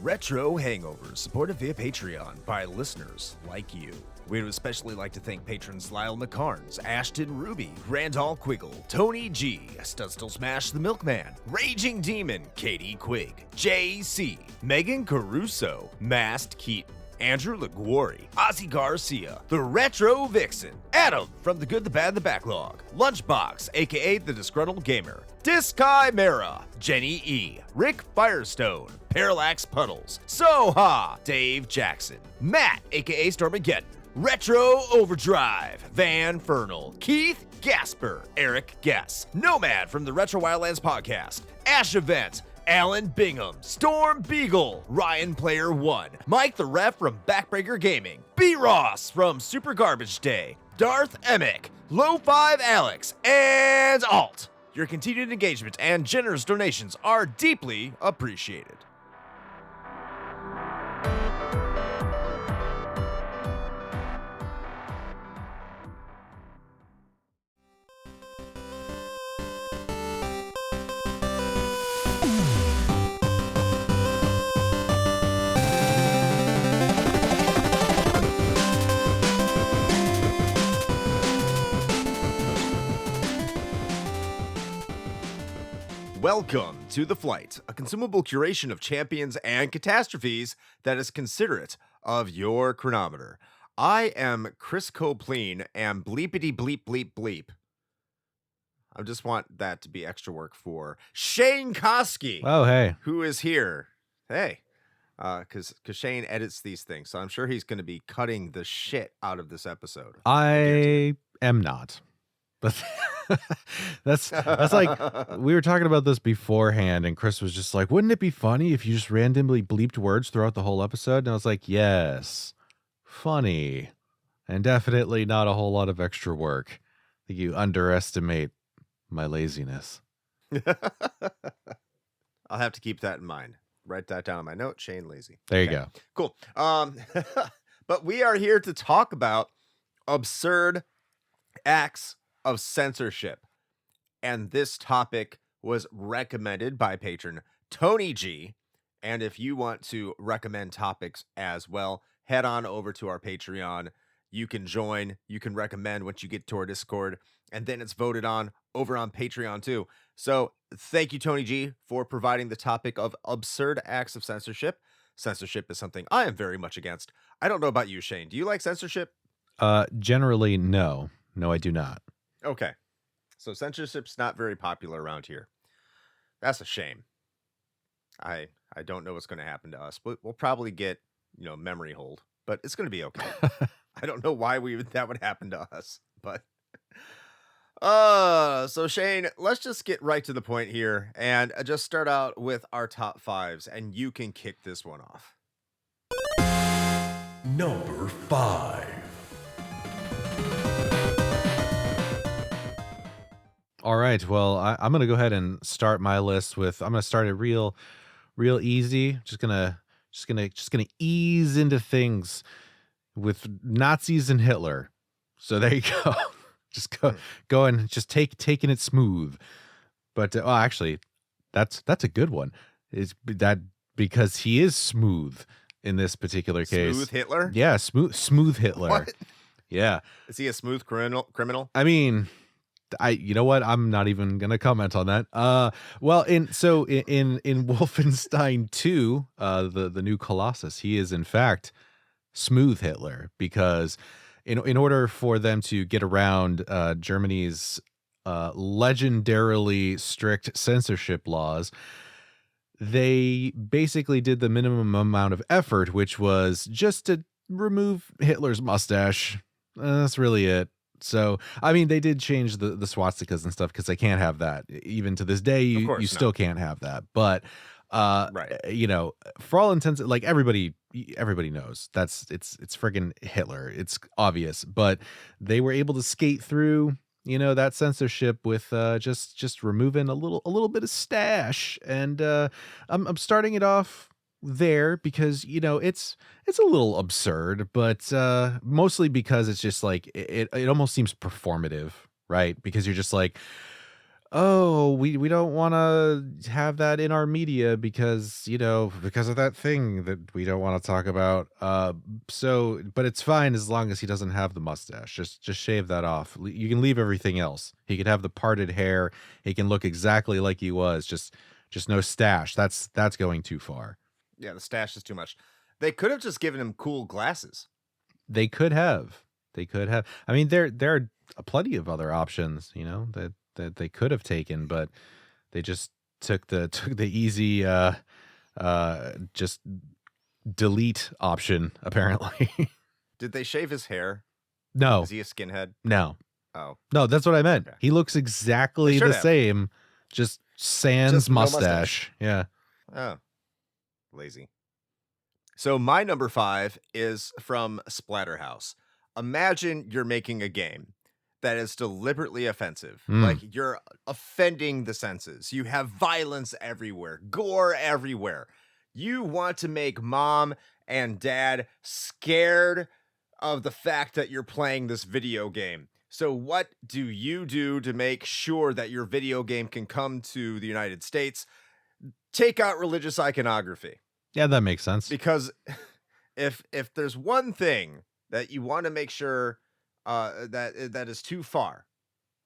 Retro Hangovers, supported via Patreon by listeners like you. We'd especially like to thank patrons Lyle McCarnes, Ashton Ruby, Randall Quiggle, Tony G, Studstill Smash the Milkman, Raging Demon, Katie Quigg, JC, Megan Caruso, Mast Keaton, Andrew LaGuori, Ozzy Garcia, The Retro Vixen, Adam from The Good, the Bad, the Backlog, Lunchbox, aka The Disgruntled Gamer, Diskai Mara, Jenny E, Rick Firestone, Parallax Puddles, Soha, Dave Jackson, Matt, aka Stormageddon, Retro Overdrive, Van Fernal, Keith Gasper, Eric Guess, Nomad from the Retro Wildlands podcast, Ash Event, Alan Bingham, Storm Beagle, Ryan Player 1, Mike the Ref from Backbreaker Gaming, B. Ross from Super Garbage Day, Darth Emick, Low5 Alex, and Alt. Your continued engagement and generous donations are deeply appreciated. Welcome to The Flight, a consumable curation of champions and catastrophes that is considerate of your chronometer. I am Chris Copleen and bleepity bleep bleep bleep. I just want that to be extra work for Shane Koski. Oh, hey. Who is here. Hey. Because Shane edits these things, so I'm sure he's going to be cutting the shit out of this episode. I am not. But that's like, we were talking about this beforehand, and Chris was just like, wouldn't it be funny if you just randomly bleeped words throughout the whole episode? And I was like, yes, funny, and definitely not a whole lot of extra work. I think you underestimate my laziness. I'll have to keep that in mind. Write that down on my note. Shane lazy. There you go. Cool. But we are here to talk about absurd acts of censorship, and this topic was recommended by patron Tony G. And if you want to recommend topics as well, head on over to our Patreon. You can join, you can recommend once you get to our Discord, and then it's voted on over on Patreon too. So thank you, Tony G, for providing the topic of absurd acts of censorship. Censorship is something I am very much against. I don't know about you, Shane. Do you like censorship? Generally, no, I do not. Okay, so censorship's not very popular around here. That's a shame. I don't know what's going to happen to us, but we'll probably get, memory hold, but it's going to be okay. I don't know why that would happen to us, but so Shane, let's just get right to the point here and just start out with our top fives, and you can kick this one off. Number 5. All right. Well, I'm gonna go ahead and start my list with. I'm gonna start it real easy. Just gonna ease into things with Nazis and Hitler. So there you go. Just go and just taking it smooth. But actually, that's a good one. Is that because he is smooth in this particular case? Smooth Hitler? Yeah, smooth Hitler. What? Yeah. Is he a smooth criminal? I mean, you know what? I'm not even gonna comment on that. Well, in Wolfenstein 2, the new Colossus, he is in fact smooth Hitler, because in order for them to get around Germany's legendarily strict censorship laws, they basically did the minimum amount of effort, which was just to remove Hitler's mustache. That's really it. So, I mean, they did change the swastikas and stuff because they can't have that. Even to this day, you still can't have that. But, right. For all intents, like everybody knows it's friggin' Hitler. It's obvious. But they were able to skate through, that censorship with just removing a little bit of stash. And I'm starting it off there because it's a little absurd, but mostly because it's just like it almost seems performative, right? Because you're just like, oh, we don't want to have that in our media because, because of that thing that we don't want to talk about. But it's fine as long as he doesn't have the mustache. Just shave that off. You can leave everything else. He could have the parted hair. He can look exactly like he was. Just no stash. That's going too far. Yeah, the stash is too much. They could have just given him cool glasses. They could have. I mean, there are plenty of other options, that they could have taken, but they just took the easy just delete option, apparently. Did they shave his hair? No. Is he a skinhead? No. Oh. No, that's what I meant. Okay. He looks exactly the same, just sans Just no mustache. Yeah. Oh. Lazy. So my number 5 is from Splatterhouse. Imagine you're making a game that is deliberately offensive. Like you're offending the senses. You have violence everywhere, gore everywhere. You want to make mom and dad scared of the fact that you're playing this video game. So what do you do to make sure that your video game can come to the United States? Take out religious iconography. Yeah, that makes sense. Because if there's one thing that you want to make sure that is too far,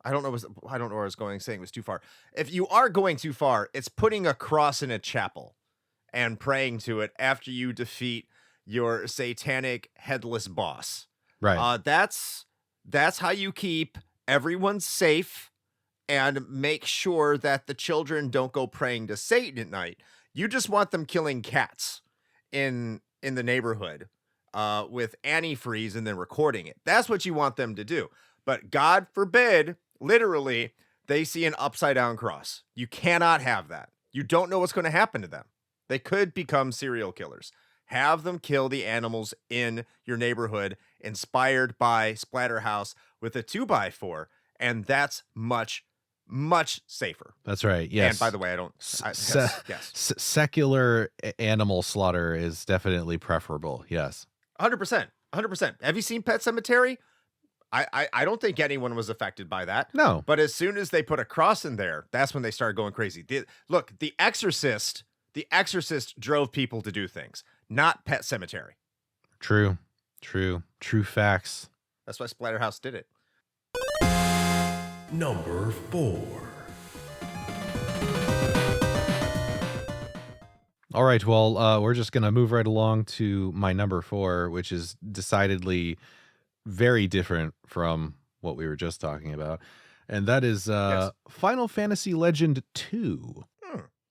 I don't know where I was going saying it was too far. If you are going too far, it's putting a cross in a chapel and praying to it after you defeat your satanic headless boss. Right. That's how you keep everyone safe and make sure that the children don't go praying to Satan at night. You just want them killing cats in the neighborhood with antifreeze and then recording it. That's what you want them to do. But God forbid, literally, they see an upside down cross. You cannot have that. You don't know what's going to happen to them. They could become serial killers. Have them kill the animals in your neighborhood, inspired by Splatterhouse with a 2x4, and that's much safer. That's right. Yes. And by the way, yes. Secular animal slaughter is definitely preferable. Yes. 100%. Have you seen Pet Sematary? I don't think anyone was affected by that. No. But as soon as they put a cross in there, that's when they started going crazy. Look, The Exorcist drove people to do things, not Pet Sematary. True facts. That's why Splatterhouse did it. Number 4. All right, well, we're just going to move right along to my number 4, which is decidedly very different from what we were just talking about. And that is Final Fantasy Legend 2.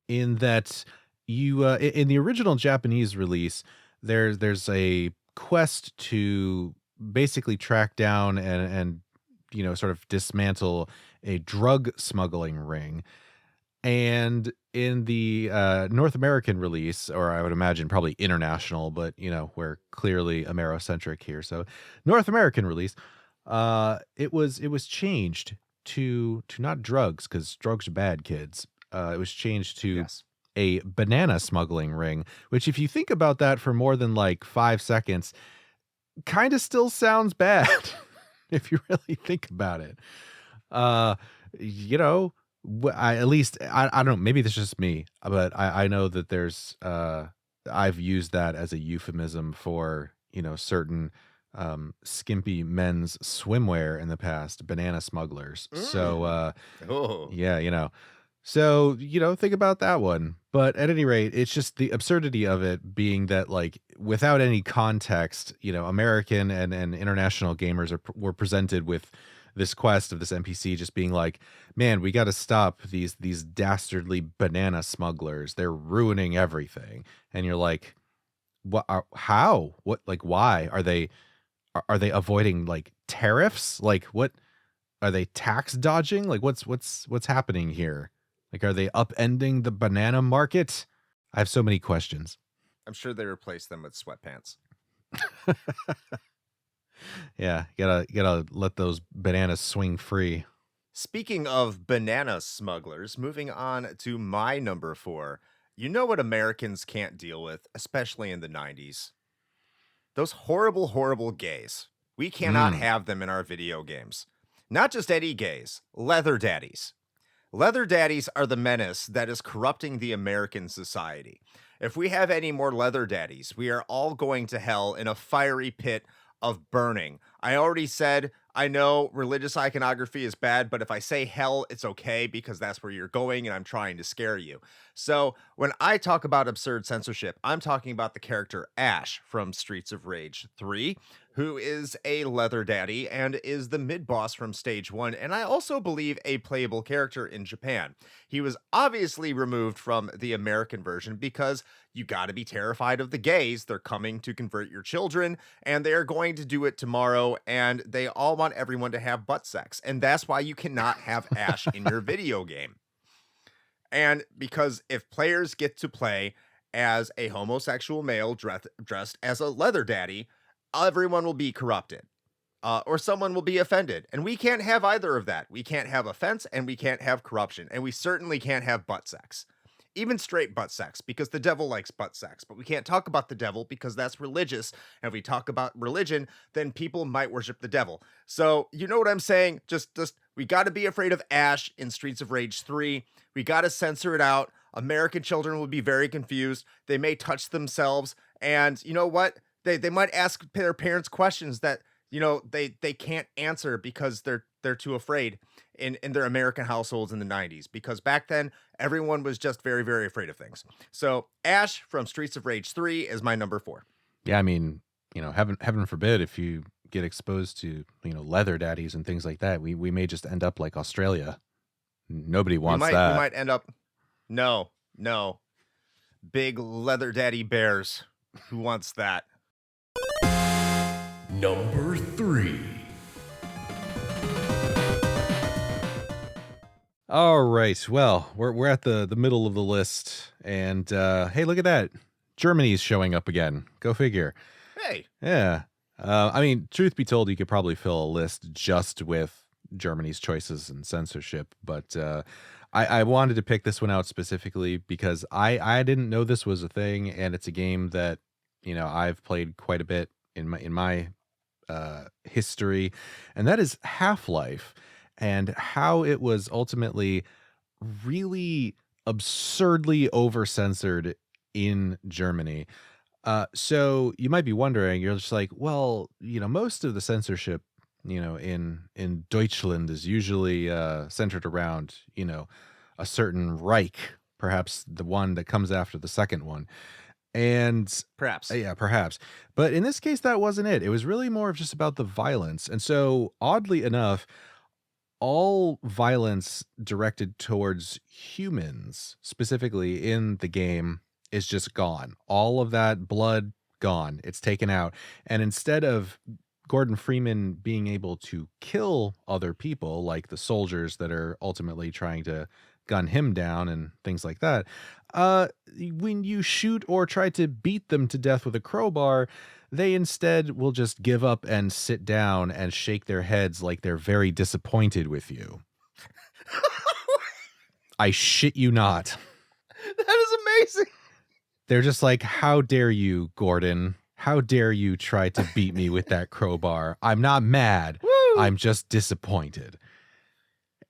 In that you in the original Japanese release, there's a quest to basically track down and sort of dismantle a drug smuggling ring. And in the North American release, or I would imagine probably international, but we're clearly Amerocentric here. So North American release, it was changed to not drugs, because drugs are bad, kids. It was changed to a banana smuggling ring, which, if you think about that for more than like 5 seconds, kind of still sounds bad. If you really think about it. I don't know, maybe this is just me, but I know that there's I've used that as a euphemism for certain skimpy men's swimwear in the past, banana smugglers. So so think about that one. But at any rate, it's just the absurdity of it being that, like, without any context, American and international gamers were presented with this quest of this NPC just being like, man, we got to stop these dastardly banana smugglers. They're ruining everything. And you're like, what? How? What? Like, why are they avoiding like tariffs? Like, what are they tax dodging? Like, what's happening here? Like, are they upending the banana market? I have so many questions. I'm sure they replaced them with sweatpants. Yeah, gotta let those bananas swing free. Speaking of banana smugglers, moving on to my number 4. You know what Americans can't deal with, especially in the 90s? Those horrible, horrible gays. We cannot have them in our video games. Not just any gays, leather daddies. Leather daddies are the menace that is corrupting the American society. If we have any more leather daddies, we are all going to hell in a fiery pit of burning. I already said, I know religious iconography is bad, but if I say hell, it's okay because that's where you're going and I'm trying to scare you. So when I talk about absurd censorship, I'm talking about the character Ash from Streets of Rage 3, who is a leather daddy and is the mid-boss from stage 1, and I also believe a playable character in Japan. He was obviously removed from the American version because you got to be terrified of the gays. They're coming to convert your children, and they are going to do it tomorrow, and they all want everyone to have butt sex, and that's why you cannot have Ash in your video game. And because if players get to play as a homosexual male dressed as a leather daddy, everyone will be corrupted, or someone will be offended. And we can't have either of that. We can't have offense and we can't have corruption. And we certainly can't have butt sex, even straight butt sex, because the devil likes butt sex. But we can't talk about the devil because that's religious. And if we talk about religion, then people might worship the devil. So you know what I'm saying? Just we got to be afraid of Ash in Streets of Rage 3. We got to censor it out. American children will be very confused. They may touch themselves. And you know what? They might ask their parents questions that, you know, they can't answer because they're too afraid in their American households in the 90s, because back then everyone was just very, very afraid of things. So Ash from Streets of Rage 3 is my number 4. Yeah, I mean, you know, heaven forbid if you get exposed to, you know, leather daddies and things like that, we may just end up like Australia. Nobody wants that. We might end up no big leather daddy bears. Who wants that? Number 3. All right. Well, we're at the middle of the list, and hey, look at that. Germany's showing up again. Go figure. Hey. Yeah. I mean, truth be told, you could probably fill a list just with Germany's choices and censorship, but I wanted to pick this one out specifically because I didn't know this was a thing, and it's a game that, you know, I've played quite a bit in my history, and that is HalfLife, and how it was ultimately really absurdly over-censored in Germany. So you might be wondering, you're just like, well, you know, most of the censorship, you know, in Deutschland is usually centered around, you know, a certain Reich, perhaps the one that comes after the second one. And Perhaps. yeah, perhaps. But in this case, that wasn't it. It was really more of just about the violence. And so, oddly enough, all violence directed towards humans, specifically in the game, is just gone. All of that blood, gone. It's taken out. And instead of Gordon Freeman being able to kill other people, like the soldiers that are ultimately trying to gun him down and things like that, when you shoot or try to beat them to death with a crowbar, they instead will just give up and sit down and shake their heads like they're very disappointed with you. I shit you not. That is amazing. They're just like, how dare you, Gordon? How dare you try to beat me with that crowbar? I'm not mad. Woo! I'm just disappointed.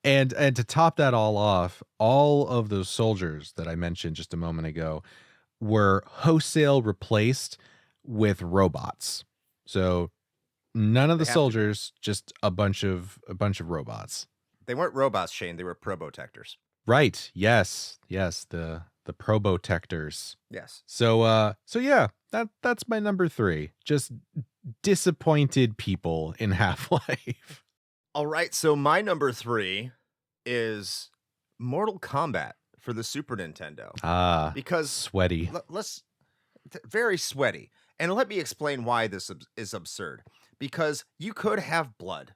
And to top that all off, all of those soldiers that I mentioned just a moment ago were wholesale replaced with robots. So none of the soldiers, just a bunch of robots. They weren't robots, Shane. They were probotectors. Right. Yes. The probotectors. Yes. So yeah, that's my number 3. Just disappointed people in Half-Life. All right, so my number 3 is Mortal Kombat for the Super Nintendo. Because sweaty. Very sweaty. And let me explain why this is absurd. Because you could have blood.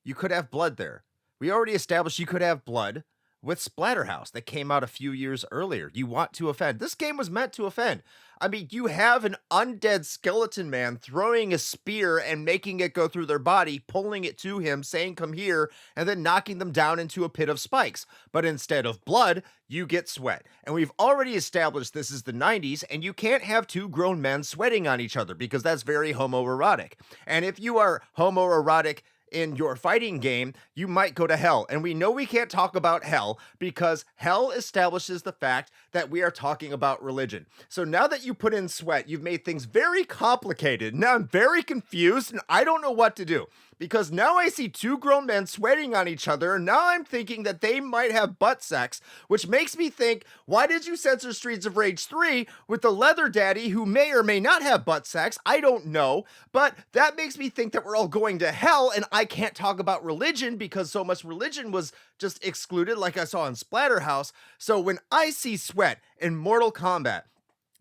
You could have blood there. We already established you could have blood with Splatterhouse that came out a few years earlier. You want to offend. This game was meant to offend. I mean, you have an undead skeleton man throwing a spear and making it go through their body, pulling it to him, saying, come here, and then knocking them down into a pit of spikes. But instead of blood, you get sweat. And we've already established this is the 90s, and you can't have two grown men sweating on each other because that's very homoerotic. And if you are homoerotic in your fighting game, you might go to hell. And we know we can't talk about hell because hell establishes the fact that we are talking about religion. So now that you put in sweat, you've made things very complicated. Now I'm very confused and I don't know what to do. Because now I see two grown men sweating on each other, and now I'm thinking that they might have butt sex, which makes me think, why did you censor Streets of Rage 3 with the leather daddy who may or may not have butt sex? I don't know, but that makes me think that we're all going to hell, and I can't talk about religion because so much religion was just excluded, like I saw in Splatterhouse. So when I see sweat in Mortal Kombat,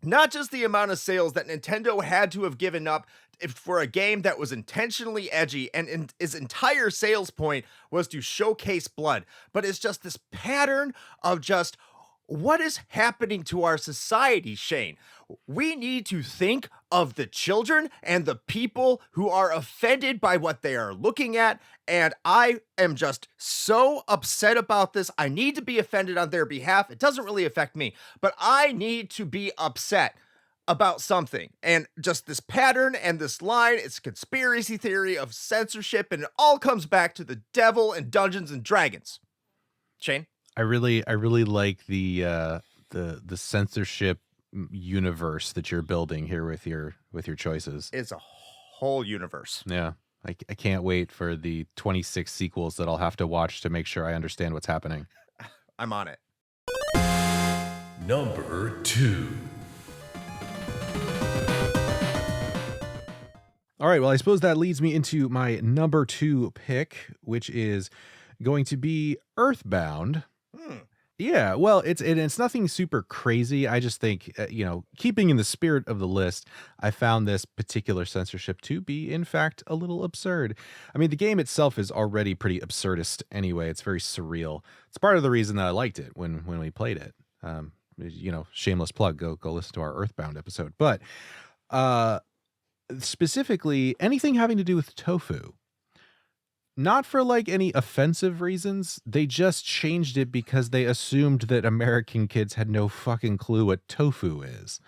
not just the amount of sales that Nintendo had to have given up for a game that was intentionally edgy and its entire sales point was to showcase blood, but it's just this pattern of just what is happening to our society, Shane. We need to think of the children and the people who are offended by what they are looking at, and I am just so upset about this. I need to be offended on their behalf. It doesn't really affect me, but I need to be upset about something. And just this pattern and this line, it's a conspiracy theory of censorship, and it all comes back to the devil and Dungeons and Dragons. Shane? I really like the censorship universe that you're building here with your choices. It's a whole universe. Yeah. I can't wait for the 26 sequels that I'll have to watch to make sure I understand what's happening. I'm on it. Number 2. All right, well, I suppose that leads me into my number 2 pick, which is going to be Earthbound. Yeah, well, it's nothing super crazy. I just think, keeping in the spirit of the list, I found this particular censorship to be, in fact, a little absurd. I mean, the game itself is already pretty absurdist anyway. It's very surreal. It's part of the reason that I liked it when we played it. Shameless plug, go listen to our Earthbound episode. But specifically, anything having to do with tofu. Not for like any offensive reasons. They just changed it because they assumed that American kids had no fucking clue what tofu is.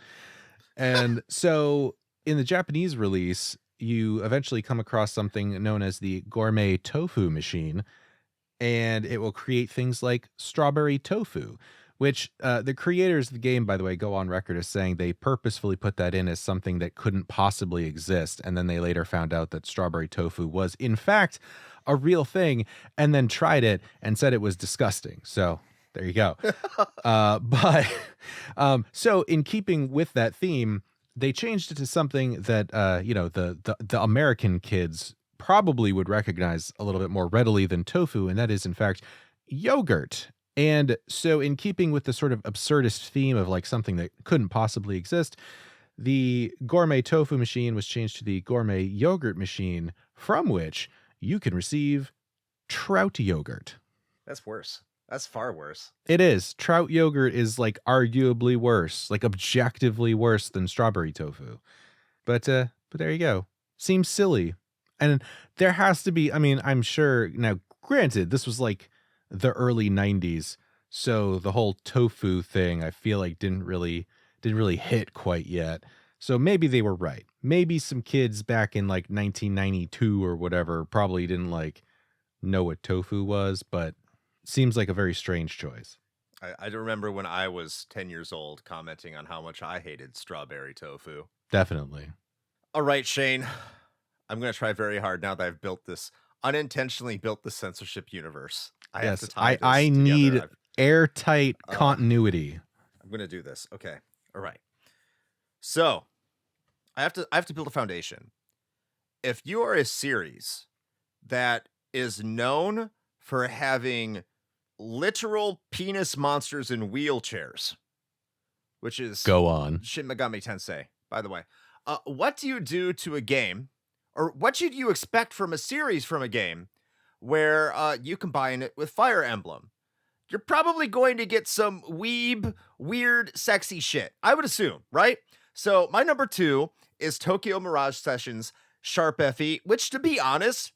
And so in the Japanese release, you eventually come across something known as the gourmet tofu machine, and it will create things like strawberry tofu, which the creators of the game, by the way, go on record as saying they purposefully put that in as something that couldn't possibly exist. And then they later found out that strawberry tofu was, in fact, a real thing, and then tried it and said it was disgusting. So there you go. So in keeping with that theme, they changed it to something that, the American kids probably would recognize a little bit more readily than tofu. And that is, in fact, yogurt. And so in keeping with the sort of absurdist theme of like something that couldn't possibly exist, the gourmet tofu machine was changed to the gourmet yogurt machine, from which you can receive trout yogurt. That's worse. That's far worse. It is. Trout yogurt is like arguably worse, like objectively worse than strawberry tofu. But there you go. Seems silly. And there has to be, I mean, I'm sure now, granted, this was like the early 90s, so the whole tofu thing I feel like didn't really hit quite yet. So maybe they were right. Maybe some kids back in like 1992 or whatever probably didn't like know what tofu was, but seems like a very strange choice. I remember when I was 10 years old commenting on how much I hated strawberry tofu. Definitely. All right, Shane, I'm going to try very hard now that I've unintentionally built the censorship universe. I need airtight continuity. I'm going to do this. Okay. All right. So I have to build a foundation. If you are a series that is known for having literal penis monsters in wheelchairs, which is go on Shin Megami Tensei, by the way, what do you do to a game, or what should you expect from a series from a game where you combine it with Fire Emblem? You're probably going to get some weeb, weird, sexy shit, I would assume, right? So my number 2 is Tokyo Mirage Sessions Sharp FE, which, to be honest,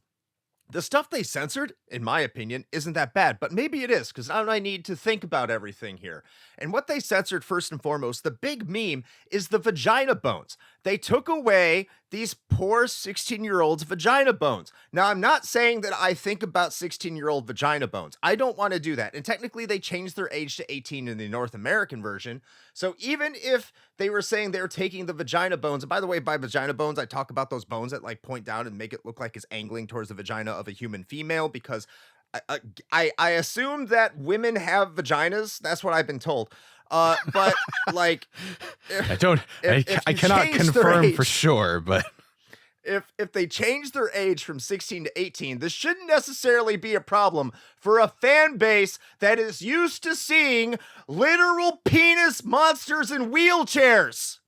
the stuff they censored, in my opinion, isn't that bad, but maybe it is, because now I need to think about everything here. And what they censored, first and foremost, the big meme, is the vagina bones. They took away these poor 16-year-olds' vagina bones. Now, I'm not saying that I think about 16-year-old vagina bones. I don't want to do that. And technically, they changed their age to 18 in the North American version. So even if they were saying they were taking the vagina bones, and by the way, by vagina bones, I talk about those bones that like point down and make it look like it's angling towards the vagina of a human female, because I assume that women have vaginas. That's what I've been told. But like, I cannot confirm for sure, but if they change their age from 16 to 18, this shouldn't necessarily be a problem for a fan base that is used to seeing literal penis monsters in wheelchairs.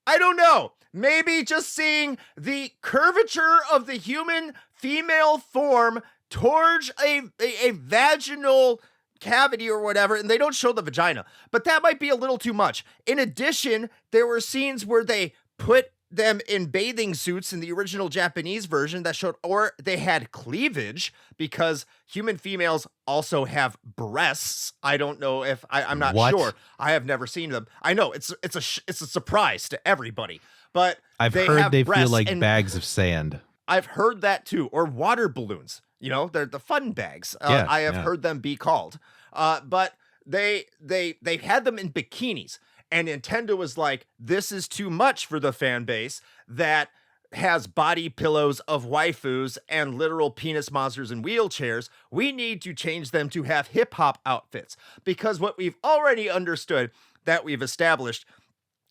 I don't know. Maybe just seeing the curvature of the human female form towards a vaginal cavity or whatever, and they don't show the vagina, but that might be a little too much. In addition, there were scenes where they put them in bathing suits in the original Japanese version that showed, or they had cleavage, because human females also have breasts. I don't know if I'm not sure. I have never seen them. I know it's a surprise to everybody, but I've heard they feel like bags of sand. I've heard that too, or water balloons. You know, they're the fun bags. I have heard them be called. But they had them in bikinis, and Nintendo was like, this is too much for the fan base that has body pillows of waifus and literal penis monsters in wheelchairs. We need to change them to have hip hop outfits, because what we've already understood, that we've established,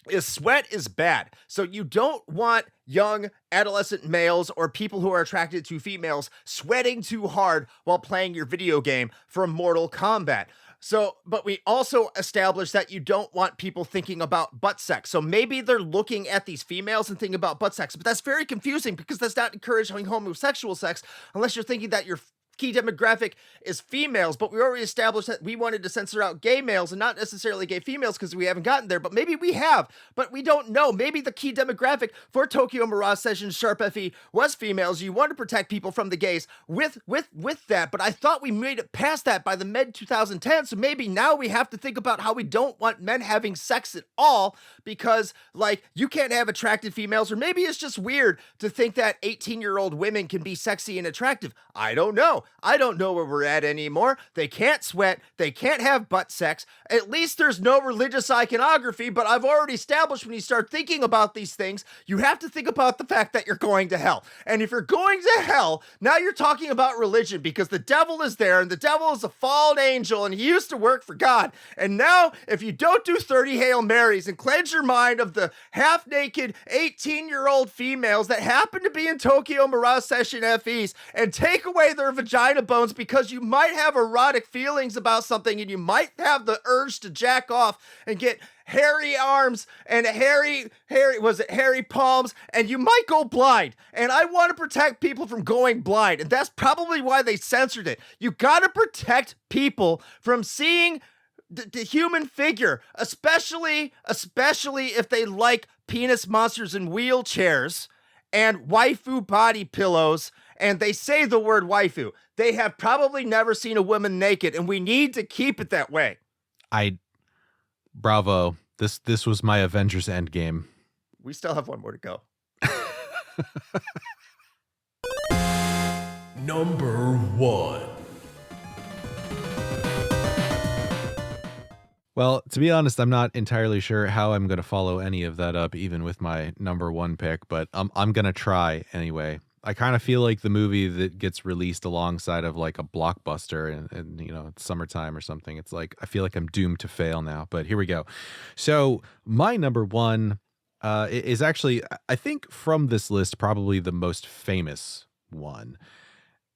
is sweat is bad. So you don't want young adolescent males or people who are attracted to females sweating too hard while playing your video game from Mortal Kombat. So, but we also established that you don't want people thinking about butt sex. So maybe they're looking at these females and thinking about butt sex, but that's very confusing, because that's not encouraging homosexual sex unless you're thinking that your key demographic is females. But we already established that we wanted to censor out gay males and not necessarily gay females, because we haven't gotten there, but maybe we have, but we don't know. Maybe the key demographic for Tokyo Mirage Sessions Sharp FE was females. You want to protect people from the gays with that, but I thought we made it past that by the mid 2010s. So maybe now we have to think about how we don't want men having sex at all, because like, you can't have attractive females, or maybe it's just weird to think that 18-year-old women can be sexy and attractive. I don't know. I don't know where we're at anymore. They can't sweat. They can't have butt sex. At least there's no religious iconography, but I've already established, when you start thinking about these things, you have to think about the fact that you're going to hell. And if you're going to hell, now you're talking about religion, because the devil is there, and the devil is a fallen angel, and he used to work for God. And now, if you don't do 30 Hail Marys and cleanse your mind of the half-naked 18-year-old females that happen to be in Tokyo Mirage Session FEs, and take away their vagina bones, because you might have erotic feelings about something, and you might have the urge to jack off and get hairy arms and hairy palms, and you might go blind. And I want to protect people from going blind, and that's probably why they censored it. You got to protect people from seeing the human figure, especially if they like penis monsters in wheelchairs and waifu body pillows, and they say the word waifu. They have probably never seen a woman naked, and we need to keep it that way. Bravo. This was my Avengers Endgame. We still have one more to go. Number 1. Well, to be honest, I'm not entirely sure how I'm going to follow any of that up, even with my number 1 pick, but I'm going to try anyway. I kind of feel like the movie that gets released alongside of like a blockbuster and you know, it's summertime or something. It's like, I feel like I'm doomed to fail now, but here we go. So my number 1 is actually, I think from this list, probably the most famous one.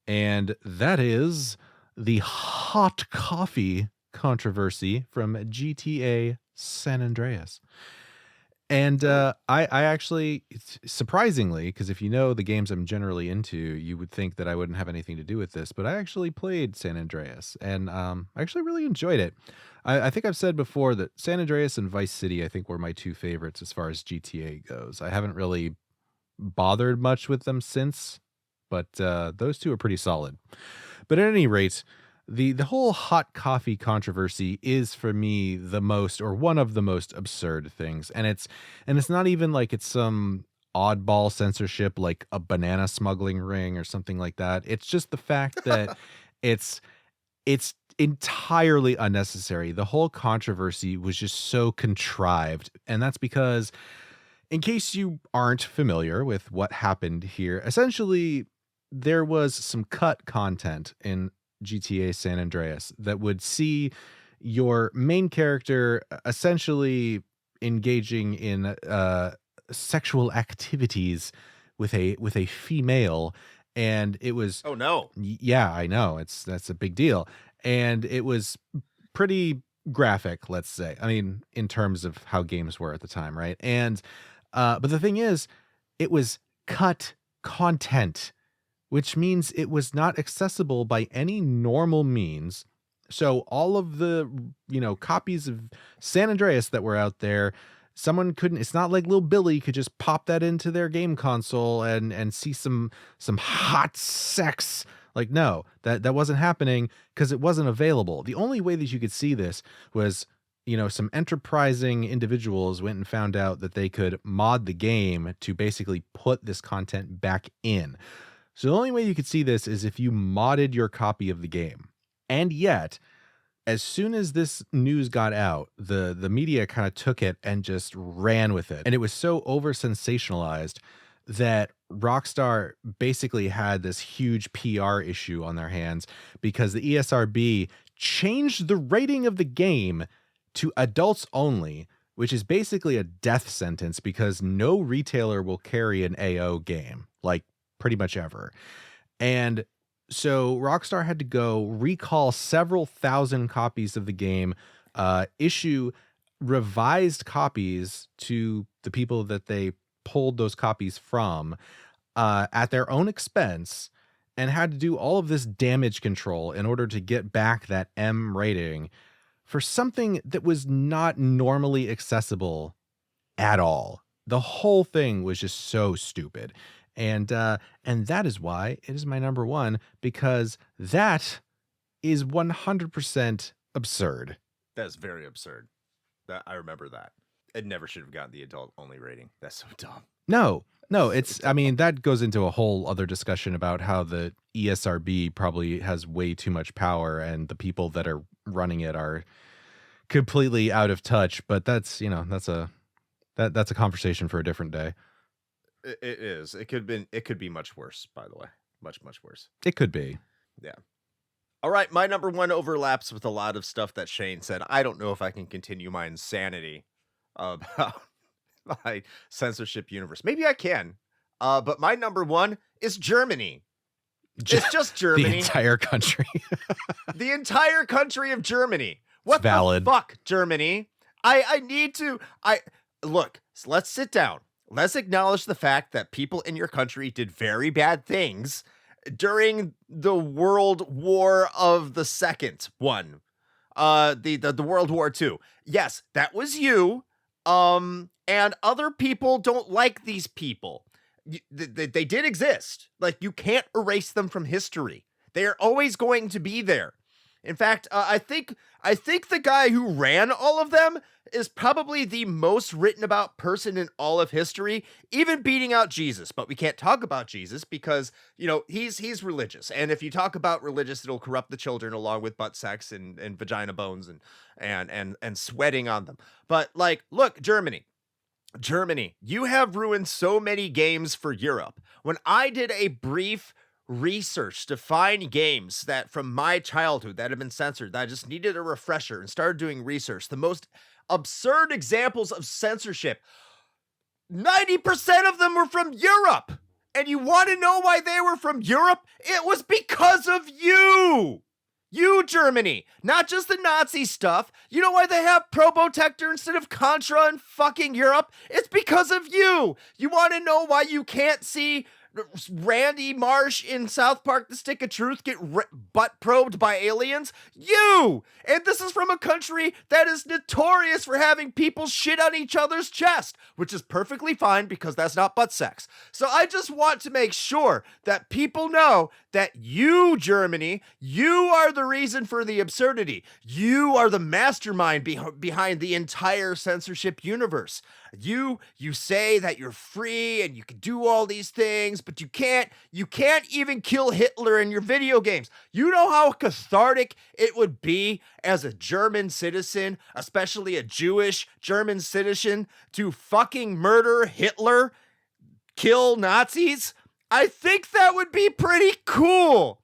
And that is the hot coffee controversy from GTA San Andreas. And I actually, surprisingly, because if you know the games I'm generally into, you would think that I wouldn't have anything to do with this, but I actually played San Andreas, and I actually really enjoyed it. I think I've said before that San Andreas and Vice City, I think, were my 2 favorites as far as GTA goes. I haven't really bothered much with them since, but those 2 are pretty solid. But at any rate, the whole hot coffee controversy is for me the most, or one of the most absurd things. And it's not even like it's some oddball censorship like a banana smuggling ring or something like that. It's just the fact that it's entirely unnecessary. The whole controversy was just so contrived. And that's because, in case you aren't familiar with what happened here, essentially there was some cut content in GTA San Andreas that would see your main character essentially engaging in sexual activities with a female, and it was Oh no. yeah, I know, that's a big deal, and it was pretty graphic, let's say. I mean, in terms of how games were at the time, right? And but the thing is, it was cut content, which means it was not accessible by any normal means. So all of the, copies of San Andreas that were out there, someone couldn't, it's not like little Billy could just pop that into their game console and see some hot sex. Like, no, that wasn't happening because it wasn't available. The only way that you could see this was, some enterprising individuals went and found out that they could mod the game to basically put this content back in. So the only way you could see this is if you modded your copy of the game. And yet, as soon as this news got out, the media kind of took it and just ran with it. And it was so over sensationalized that Rockstar basically had this huge PR issue on their hands because the ESRB changed the rating of the game to adults only, which is basically a death sentence because no retailer will carry an AO game, like pretty much ever. And so Rockstar had to go recall several thousand copies of the game, issue revised copies to the people that they pulled those copies from at their own expense, and had to do all of this damage control in order to get back that M rating for something that was not normally accessible at all. The whole thing was just so stupid. And that is why it is my number one, because that is 100% absurd. That's very absurd. I remember that. It never should have gotten the adult only rating. That's so dumb. No, I mean, that goes into a whole other discussion about how the ESRB probably has way too much power and the people that are running it are completely out of touch. But that's a conversation for a different day. It is. It could be much worse, by the way. Much, much worse. It could be. Yeah. All right. My number one overlaps with a lot of stuff that Shane said. I don't know if I can continue my insanity about my censorship universe. Maybe I can. But my number one is Germany. It's just Germany. The entire country. The entire country of Germany. What valid. The fuck, Germany? I need to. Look, let's sit down. Let's acknowledge the fact that people in your country did very bad things during the World War of the Second one. The World War II. Yes, that was you. And other people don't like these people. They did exist. Like, you can't erase them from history. They are always going to be there. In fact, I think the guy who ran all of them is probably the most written about person in all of history, even beating out Jesus. But we can't talk about Jesus because, he's religious. And if you talk about religious, it'll corrupt the children along with butt sex and vagina bones and sweating on them. But look, Germany, you have ruined so many games for Europe. When I did a brief research to find games that from my childhood that have been censored, that I just needed a refresher, and started doing research, the most absurd examples of censorship, 90% of them were from Europe. And you want to know why they were from Europe? It was because of you. You, Germany, not just the Nazi stuff. You know why they have Probotector instead of Contra in fucking Europe? It's because of you. You want to know why you can't see Randy Marsh in South Park: The Stick of Truth get butt probed by aliens? You! And this is from a country that is notorious for having people shit on each other's chest, which is perfectly fine because that's not butt sex. So I just want to make sure that people know that you, Germany, you are the reason for the absurdity. You are the mastermind behind the entire censorship universe. You say that you're free and you can do all these things, but you can't even kill Hitler in your video games. You know how cathartic it would be as a German citizen, especially a Jewish German citizen, to fucking murder Hitler, kill Nazis? I think that would be pretty cool.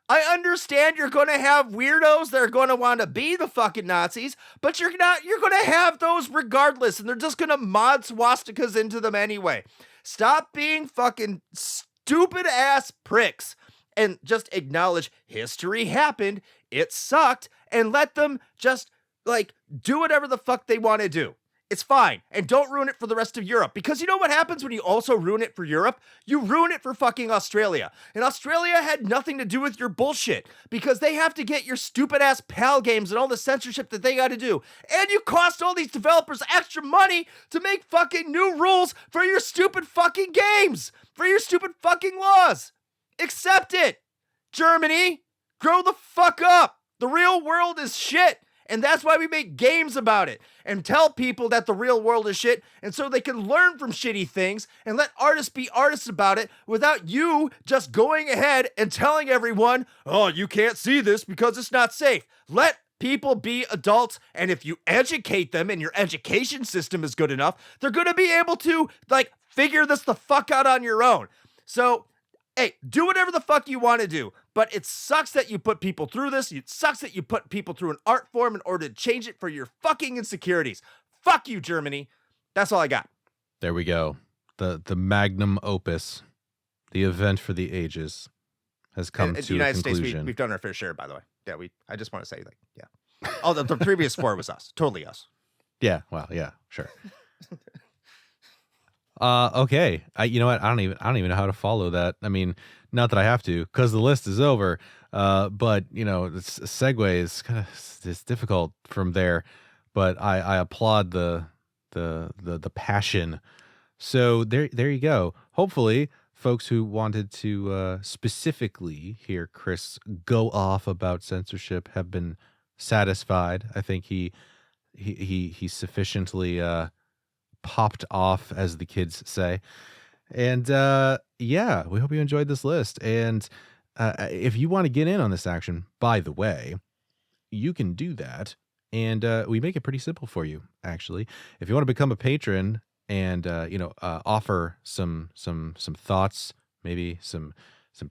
I understand you're going to have weirdos that are going to want to be the fucking Nazis, but you're going to have those regardless, and they're just going to mod swastikas into them anyway. Stop being fucking stupid ass pricks and just acknowledge history happened, it sucked, and let them just like do whatever the fuck they want to do. It's fine. And don't ruin it for the rest of Europe. Because you know what happens when you also ruin it for Europe? You ruin it for fucking Australia. And Australia had nothing to do with your bullshit. Because they have to get your stupid ass PAL games and all the censorship that they got to do. And you cost all these developers extra money to make fucking new rules for your stupid fucking games. For your stupid fucking laws. Accept it. Germany, grow the fuck up. The real world is shit. And that's why we make games about it and tell people that the real world is shit, and so they can learn from shitty things and let artists be artists about it without you just going ahead and telling everyone, oh, you can't see this because it's not safe. Let people be adults, and if you educate them and your education system is good enough, they're going to be able to like figure this the fuck out on your own. So hey, do whatever the fuck you want to do, but it sucks that you put people through this. It sucks that you put people through an art form in order to change it for your fucking insecurities. Fuck you, Germany. That's all I got. There we go. The magnum opus, the event for the ages, has come to the United a conclusion. States, we've done our fair share, by the way. Yeah, I just want to say, like, yeah. Oh, the previous 4 was us. Totally us. Yeah, well, yeah, sure. Okay. You know what? I don't even know how to follow that. I mean, not that I have to, because the list is over. But you know, the segue is kind of it's difficult from there. But I applaud the passion. So there you go. Hopefully, folks who wanted to specifically hear Chris go off about censorship have been satisfied. I think he sufficiently popped off, as the kids say. And yeah, we hope you enjoyed this list. And if you want to get in on this action, by the way, you can do that. And we make it pretty simple for you, actually. If you want to become a patron and offer some thoughts, maybe some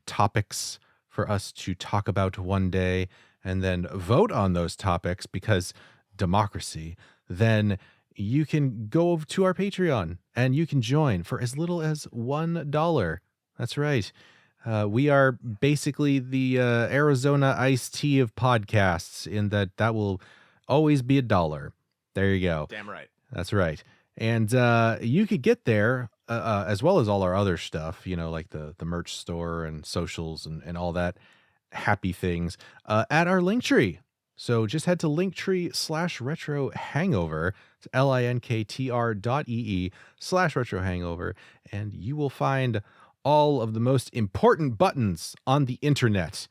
topics for us to talk about one day, and then vote on those topics because democracy, then you can go to our Patreon and you can join for as little as $1. That's right. We are basically the Arizona iced tea of podcasts, in that will always be $1. There you go. Damn right. That's right. And you could get there as well as all our other stuff, like the merch store and socials and all that happy things at our Linktree. So just head to Linktree/Retro Hangover. It's linktr.ee/Retro Hangover, and you will find all of the most important buttons on the internet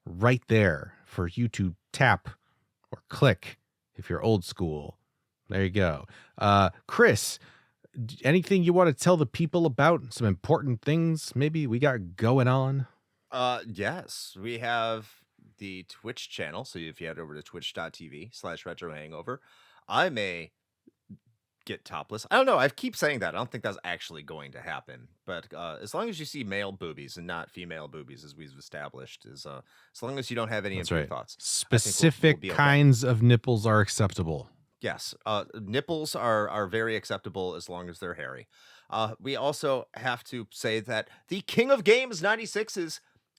right there for you to tap or click if you're old school. There you go. Chris, anything you want to tell the people about? Some important things maybe we got going on? Yes, we have the Twitch channel. So if you head over to twitch.tv/Retro Hangover, I may get topless. I don't know. I keep saying that. I don't think that's actually going to happen. But as long as you see male boobies and not female boobies, as we've established, as long as you don't have any impure thoughts. Specific kinds of nipples are acceptable. Yes, nipples are very acceptable as long as they're hairy. We also have to say that the King of Games 96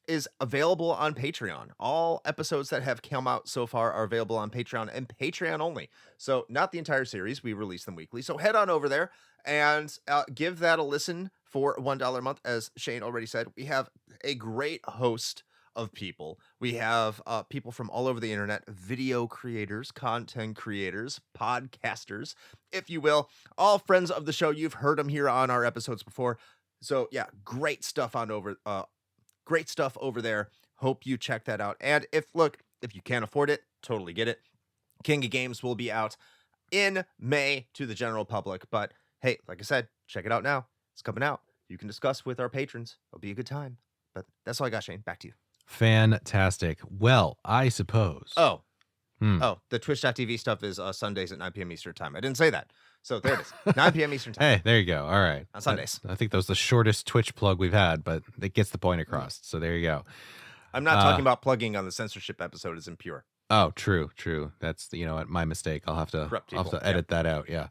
is available on Patreon. All episodes that have come out so far are available on Patreon and Patreon only. So not the entire series. We release them weekly. So head on over there and give that a listen for $1 a month. As Shane already said, we have a great host of people. We have people from all over the internet, video creators, content creators, podcasters, if you will, all friends of the show. You've heard them here on our episodes before. So yeah, great stuff over there. Hope you check that out. And if you can't afford it, totally get it. King of Games will be out in May to the general public, but hey, like I said, check it out now. It's coming out. You can discuss with our patrons. It'll be a good time. But that's all I got, Shane. Back to you. Fantastic. Well, I suppose. Oh, the Twitch.tv stuff is Sundays at 9 p.m. Eastern time. I didn't say that. So there it is. 9 p.m. Eastern time. Hey, there you go. All right. On Sundays. I think that was the shortest Twitch plug we've had, but it gets the point across. So there you go. I'm not talking about plugging on the censorship episode is impure. Oh, true. That's, my mistake. I'll have to edit that out. Yeah.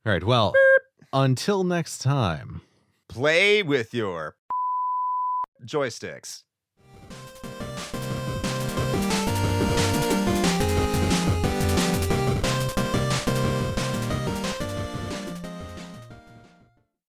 All right. Well, until next time. Play with your joysticks.